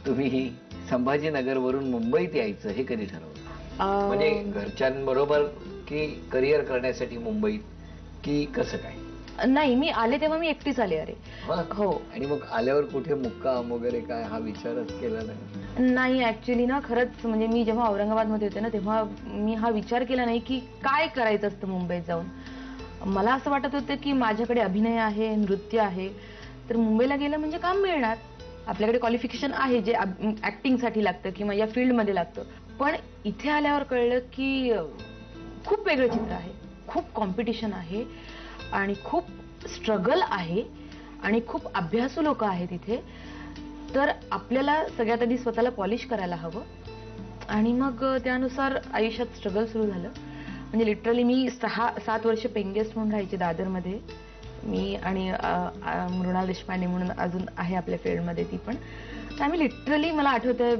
तुम्ही संभाजीनगरवरून मुंबईत यायचं हे कधी ठरवलं? म्हणजे घरच्यांबरोबर की करिअर करण्यासाठी मुंबईत की कसं काय? नाही, मी आले तेव्हा मी एकटीच आले. अरे हो. आणि मग आल्यावर कुठे मुक्काम वगैरे काय हा विचारच केला नाही? नाही, ऍक्च्युली ना खरंच म्हणजे मी जेव्हा औरंगाबादमध्ये होते ना तेव्हा मी हा विचार केला नाही की काय करायचं असतं मुंबईत जाऊन. मला असं वाटत होतं की माझ्याकडे अभिनय आहे, नृत्य आहे, तर मुंबईला गेलं म्हणजे काम मिळणार. आपल्याकडे क्वालिफिकेशन आहे जे ऍक्टिंगसाठी लागतं किंवा या फील्डमध्ये लागतं. पण इथे आल्यावर कळलं की खूप वेगळं चित्र आहे, खूप कॉम्पिटिशन आहे आणि खूप स्ट्रगल आहे आणि खूप अभ्यासू लोक आहेत इथे. तर आपल्याला सगळ्यात आधी स्वतःला पॉलिश करायला हवं आणि मग त्यानुसार आयुष्यात स्ट्रगल सुरू झालं. म्हणजे लिटरली मी 6-7 वर्ष पेइंग गेस्ट म्हणून राहायचे दादरमध्ये. मी आणि मृणाल देशपांडे म्हणून अजून आहे आपल्या फील्डमध्ये ती पण. तर आम्ही लिटरली मला आठवतंय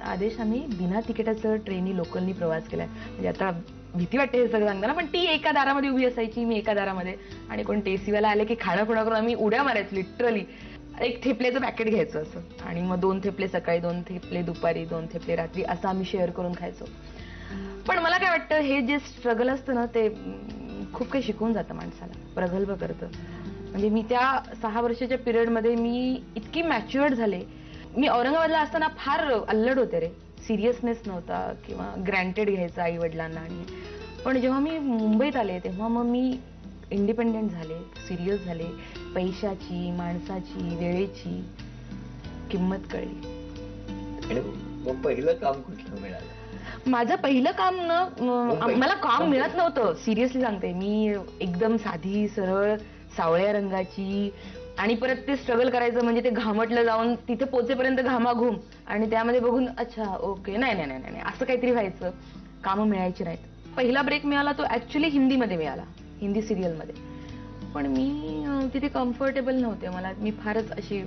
आदेश आम्ही बिना तिकिटाचं ट्रेननी लोकलनी प्रवास केलाय. म्हणजे आता भीती वाटते हे सगळं सांगताना, पण ती एका दारामध्ये उभी असायची, मी एका दारामध्ये, आणि कोण टेसीवाला आले की खाणं खुणा करून आम्ही उड्या मारायचो लिटरली. एक थेपल्याचं पॅकेट घ्यायचं असं आणि मग 2 थेपले सकाळी, 2 थेपले दुपारी, 2 थेपले रात्री, असं आम्ही शेअर करून खायचो. पण मला काय वाटतं हे जे स्ट्रगल असतं ना ते खूप काही शिकवून जातं माणसाला, प्रगल्भ करतं. म्हणजे मी त्या 6 वर्षाच्या पिरियडमध्ये मी इतकी मॅच्युअर्ड झाले. मी औरंगाबादला असताना फार अल्लड होते रे, सिरियसनेस नव्हता किंवा ग्रँटेड घ्यायचं आई वडिलांना. आणि पण जेव्हा मी मुंबईत आले तेव्हा मग मी इंडिपेंडेंट झाले, सिरियस झाले. पैशाची, माणसाची, वेळेची किंमत कळली. आणि मग पहिलं काम कुठलं मिळालं? माझं पहिलं काम ना, मला काम मिळत नव्हतं, सिरियसली सांगते. मी एकदम साधी सरळ सावळ्या रंगाची, आणि परत ते स्ट्रगल करायचं म्हणजे ते घामटलं जाऊन तिथे पोचेपर्यंत घामाघूम, आणि त्यामध्ये बघून अच्छा ओके नाही नाही नाही नाही असं काहीतरी व्हायचं. कामं मिळायची नाहीत. पहिला ब्रेक मिळाला तो ऍक्च्युली हिंदीमध्ये मिळाला, हिंदी सिरियलमध्ये. पण मी तिथे कम्फर्टेबल नव्हते. मी फारच अशी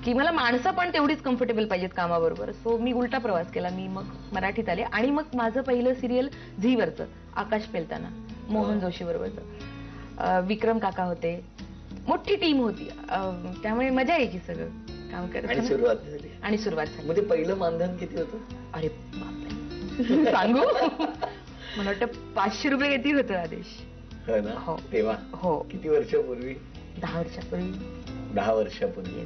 की मला माणसं पण तेवढीच कम्फर्टेबल पाहिजेत कामाबरोबर. सो मी उलटा प्रवास केला. मी मग मराठीत आले आणि मग माझं पहिलं सिरियल झीवरचं आकाश पेलताना, मोहन जोशी बरोबरचं. विक्रम काका होते, मोठी टीम होती, त्यामुळे मजा यायची सगळं काम करत. आणि सुरुवात झाली. म्हणजे पहिलं मानधन किती होतं? अरे बापरे सांगू मला वाटतं 500 रुपये किती होतं आदेश. हो तेव्हा. हो. किती वर्षापूर्वी? 10 वर्षापूर्वी. 10 वर्षापूर्वी.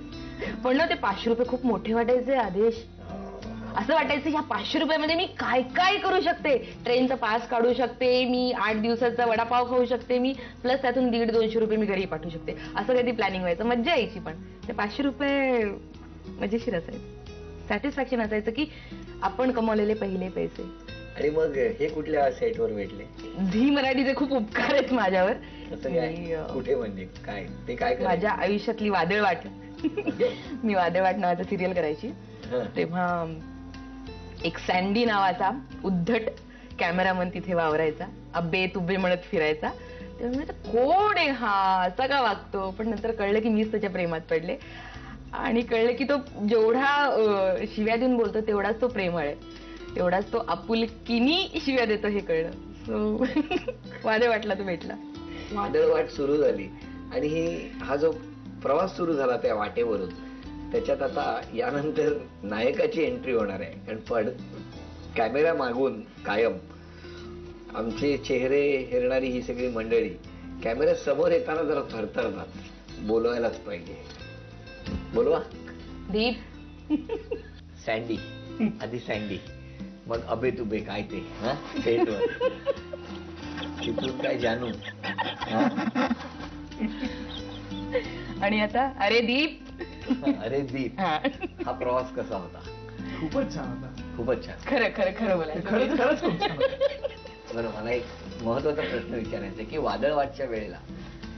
पण ना ते 500 रुपये खूप मोठे वाटायचे आदेश. असं वाटायचं ह्या 500 रुपयामध्ये मी काय काय करू शकते. ट्रेनचा पास काढू शकते मी, 8 दिवसाचा वडापाव खाऊ शकते मी, प्लस त्यातून 150-200 रुपये मी घरी पाठवू शकते. असं कधी प्लॅनिंग व्हायचं, मज्जा यायची. पण ते 500 रुपये मजेशीर असायचं, सॅटिस्फॅक्शन असायचं की आपण कमवलेले पहिले पैसे. आणि मग हे कुठल्या सेटवर भेटले? झी मराठीचे खूप उपकार आहेत माझ्यावर. कुठे म्हणजे काय ते काय? माझ्या आयुष्यातली वादळ वाट. मी वादळ वाट नावाचं सिरियल करायची. तेव्हा एक सँडी नावाचा उद्धट कॅमेरामन तिथे वावरायचा, अब्बे तुब्बे म्हणत फिरायचा. तेव्हा म्हणजे कोण आहे हा, असा का वागतो. पण नंतर कळलं की मीच त्याच्या प्रेमात पडले, आणि कळलं की तो जेवढा शिव्या देऊन बोलतो तेवढाच तो प्रेमळ आहे, तेवढाच तो आपुलकीनी शिव्या देतो हे कळलं. सो वादळ वाटला तो भेटला. वादळ वाट सुरू झाली आणि हा जो प्रवास सुरू झाला त्या वाटेवरून, त्याच्यात आता यानंतर नायकाची एंट्री होणार आहे. पण कॅमेरा मागून कायम आमचे चेहरे हेरणारी ही सगळी मंडळी कॅमेरा समोर येताना जरा थरथरतात. बोलवायलाच पाहिजे. बोलवा. दीप. सँडी. आधी सँडी, मग अबे तुबे काय ते सेटवर, तिथून काय जानू, आणि आता अरे दीप. अरे दीप. हा प्रवास कसा होता? खूपच छान होता. खूपच छान. खरं खरं खरं बोलायचं. खरंच खरंच खूप छान. बरं, मला एक महत्वाचा प्रश्न विचारायचा की वादळ वाटच्या वेळेला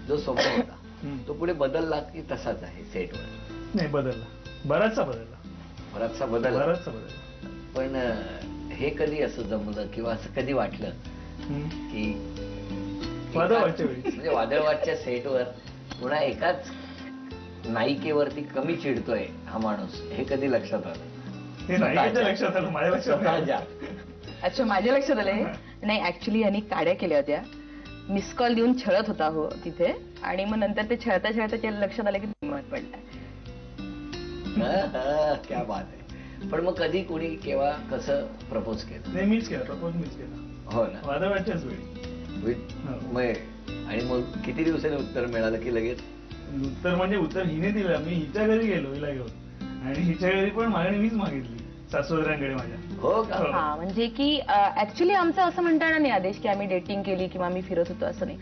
जो स्वप्न होता तो पुढे बदलला की तसाच आहे सेटवर? नाही, बदलला, बराचसा बदलला. बराचसा बदलला. बराचसा बदलला. पण हे कधी असं जमलं किंवा असं कधी वाटलं की वादळवाटच्या वेळी, म्हणजे वादळवाटच्या सेटवर पुन्हा एकाच नायिकेवरती कमी चिडतोय हा माणूस, हे कधी लक्षात आलं? हे नायिकेच्या लक्षात आलं, माझ्या लक्षात आलं. अच्छा, माझ्या लक्षात आलंय. नाही, ऍक्च्युली यांनी काड्या केल्या होत्या, मिस कॉल देऊन छळत होता हो तिथे, आणि मग नंतर ते छळता छळता त्याला लक्षात आलं की मत पडलाय. क्या बात आहे. पण मग कधी कोणी केव्हा कसं प्रपोज केलं? नाही, मीच केला प्रपोज, मीच केला हो ना. वादावादच्याच वेळी. हो. आणि मग किती दिवसांनी उत्तर मिळालं की लगेच? उत्तर म्हणजे उत्तर हिने दिलं. मी हिच्या घरी गेलो हिला घेऊन, आणि हिच्या घरी पण मागणी मीच मागितली सासूवरांकडे माझ्या. हो का? हा, म्हणजे की ऍक्च्युली आमचं असं म्हणता येणार नाही आदेश की आम्ही डेटिंग केली किंवा आम्ही फिरत होतो, असं नाही.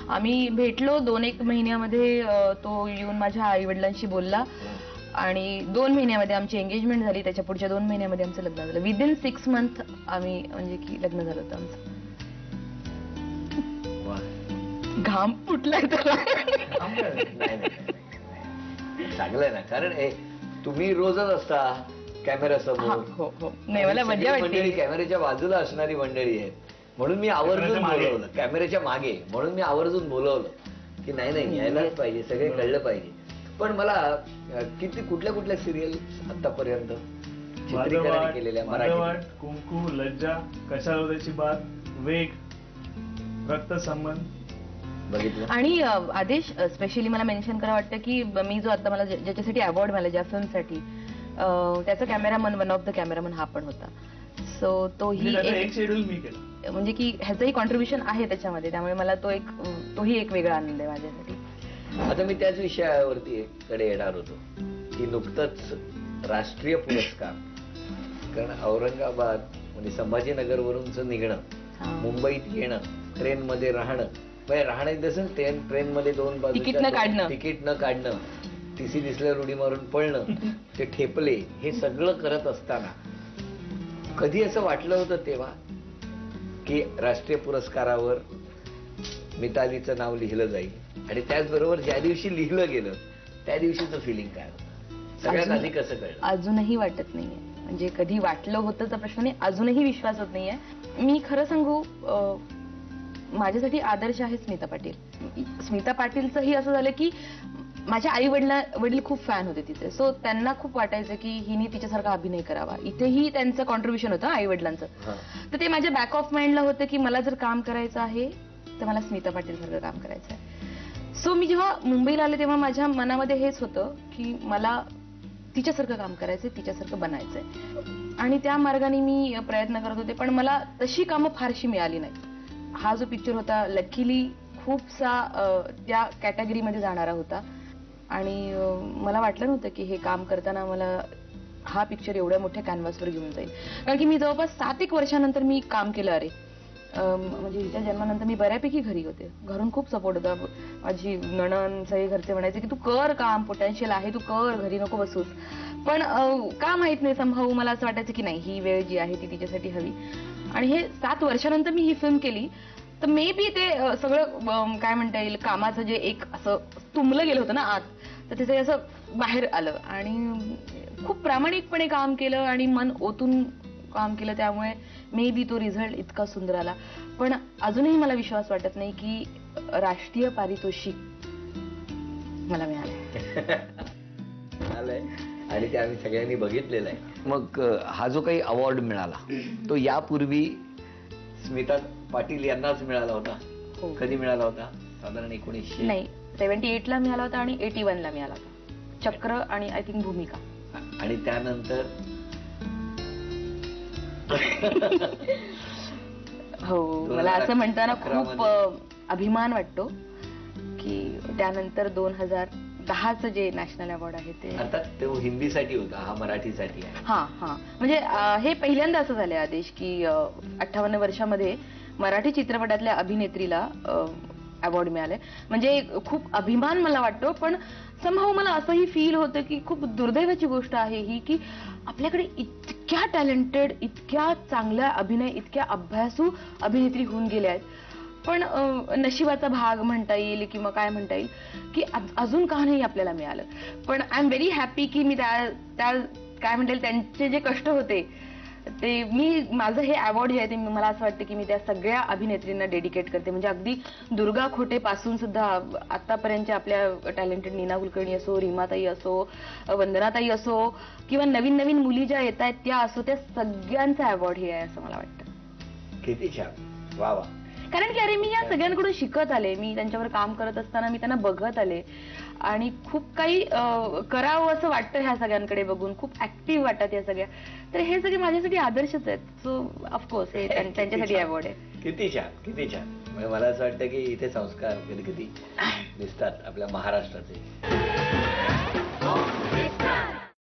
आम्ही भेटलो 2-1 महिन्यामध्ये. तो येऊन माझ्या आई वडिलांशी बोलला आणि 2 महिन्यामध्ये आमची एंगेजमेंट झाली. त्याच्या पुढच्या 2 महिन्यामध्ये आमचं लग्न झालं. विदिन 6 मंथ आम्ही म्हणजे की लग्न झालं होतं आमचं. घाम फुटलाय त्याला. चांगलंय ना, कारण तुम्ही रोजच असता कॅमेरा समोर. हो हो. नाही, मला मजा वाटते. कॅमेऱ्याच्या बाजूला असणारी मंडळी आहेत म्हणून मी आवर्जून बोलवलं. कॅमेऱ्याच्या मागे म्हणून मी आवर्जून बोलवलं की नाही यायलाच पाहिजे, सगळे कळलं पाहिजे. पण मला कुठल्या सिरियल आतापर्यंत चित्रीकरण केलेल्या मराठी? कुंकू, लज्जा, कशाला उद्याची बात, वेग, रक्त संबंध बघितलं. आणि आदेश स्पेशली मला मेन्शन करा वाटतं की मी जो आता मला ज्याच्यासाठी अवॉर्ड मिळाला ज्या फिल्मसाठी, त्याचा cameraman, one of the cameraman हा पण होता. सो तोही एक शेड्यूल मी केलं, म्हणजे की ह्याचंही कॉन्ट्रीब्युशन आहे त्याच्यामध्ये. त्यामुळे मला तोही एक वेगळा आनंद आहे माझ्यासाठी. आता मी त्याच विषयावरती कडे येणार होतो की नुकतंच राष्ट्रीय पुरस्कार, कारण औरंगाबाद म्हणजे संभाजीनगर वरून निघणं, मुंबईत येणं, ट्रेन मध्ये राहणं ट्रेन मध्ये 2 बाजू तिकीट न काढणं, टीसी दिसल्या रुडी मारून पळणं, ते ठेपले, हे सगळं करत असताना कधी असं वाटलं होतं तेव्हा की राष्ट्रीय पुरस्कारावर मितालीचं नाव लिहिलं जाईल? आणि त्याचबरोबर ज्या दिवशी लिहिलं गेलं त्या दिवशीचं फिलिंग काय होतं? सगळ्यात आधी कसं कळलं? अजूनही वाटत नाहीये. म्हणजे कधी वाटलं होतं तर प्रश्न नाही, अजूनही विश्वास होत नाहीये. मी खरं सांगू, माझ्यासाठी आदर्श आहे स्मिता पाटील. स्मिता पाटीलचंही असं झालं की माझ्या वडील खूप फॅन होते तिचे. सो त्यांना खूप वाटायचं की हिने तिच्यासारखा अभिनय करावा. इथेही त्यांचं कॉन्ट्रीब्युशन होतं आई वडिलांचं. तर ते माझ्या बॅक ऑफ माइंडला होतं की मला जर काम करायचं आहे तर मला स्मिता पाटील सारखं काम करायचं आहे. सो मी जेव्हा मुंबईला आले तेव्हा माझ्या मनामध्ये हेच होतं की मला तिच्यासारखं काम करायचंय, तिच्यासारखं बनायचंय. आणि त्या मार्गाने मी प्रयत्न करत होते, पण मला तशी कामं फारशी मिळाली नाही. हा जो पिक्चर होता लकीली खूपसा त्या कॅटेगरीमध्ये जाणारा होता आणि मला वाटलं नव्हतं की हे काम करताना मला हा पिक्चर एवढ्या मोठ्या कॅनव्हासवर घेऊन जाईल. कारण की मी जवळपास 7-1 वर्षानंतर मी काम केलं. अरे म्हणजे हिच्या जन्मानंतर मी बऱ्यापैकी घरी होते. घरून खूप सपोर्ट होता. माझी नणन सगळे घरचे म्हणायचे की तू कर काम, पोटेन्शियल आहे, तू कर, घरी नको बसूस. पण का माहित नाही, संभाऊ मला असं वाटायचं की नाही, ही वेळ जी आहे ती तिच्यासाठी हवी. आणि हे 7 वर्षानंतर मी ही फिल्म केली, तर मे बी ते सगळं काय म्हणता येईल, कामाचं जे एक असं तुंबलं गेलं होतं ना आत, तर ते असं बाहेर आलं. आणि खूप प्रामाणिकपणे काम केलं आणि मन ओतून काम केलं, त्यामुळे मे बी तो रिझल्ट इतका सुंदर आला. पण अजूनही मला विश्वास वाटत नाही की राष्ट्रीय पारितोषिक मला मिळालंय आणि ते आम्ही सगळ्यांनी बघितलेलं आहे. मग हा जो काही अवॉर्ड मिळाला तो यापूर्वी स्मिता पाटील यांनाच मिळाला होता? हो. कधी मिळाला होता? साधारण 1900 नाही, 78 ला मिळाला होता आणि 81 ला मिळाला होता. चक्र आणि आय थिंक भूमिका. आणि त्यानंतर हो, मला असं म्हणताना खूप अभिमान वाटतो की त्यानंतर 2010चं जे नॅशनल अवॉर्ड आहे ते, आता तो हिंदीसाठी होता, हा मराठीसाठी आहे. हा म्हणजे हे पहिल्यांदा असं झालंय आदेश की 58 वर्षामध्ये मराठी चित्रपटातल्या अभिनेत्रीला अवॉर्ड मिळाले. म्हणजे खूप अभिमान मला वाटतो. पण समहाऊ मला असंही फील होतं की खूप दुर्दैवाची गोष्ट आहे ही की आपल्याकडे इतक्या टॅलेंटेड, इतक्या चांगल्या अभिनय, इतक्या अभ्यासू अभिनेत्री होऊन गेल्या आहेत, पण नशिबाचा भाग म्हणता येईल किंवा काय म्हणता येईल की अजून का नाही आपल्याला मिळालं. पण आय एम व्हेरी हॅपी की मी त्या काय म्हणता येईल त्यांचे जे कष्ट होते ते माझं हे अवॉर्ड जे आहे ते मला असं वाटतं की मी त्या सगळ्या अभिनेत्रींना डेडिकेट करते. म्हणजे अगदी दुर्गा खोटे पासून सुद्धा आतापर्यंतच्या आपल्या टॅलेंटेड नीना कुलकर्णी असो, रीमाताई असो, वंदनाताई असो किंवा नवीन नवीन मुली ज्या येत आहेत त्या असो, त्या सगळ्यांचा अवॉर्ड हे आहे असं मला वाटतं. किती छान, वा वा. कारण की अरे मी या सगळ्यांकडून शिकत आले, मी त्यांच्यावर काम करत असताना मी त्यांना बघत आले आणि खूप काही करावं असं वाटतं ह्या सगळ्यांकडे बघून, खूप ऍक्टिव्ह वाटतात या सगळ्या. तर हे सगळे माझ्यासाठी आदर्शच आहेत. सो ऑफकोर्स हे त्यांच्यासाठी अवॉर्ड आहे. किती छान, किती छान. म्हणजे मला असं वाटतं की इथे संस्कार कधी कधी दिसतात आपल्या महाराष्ट्राचे.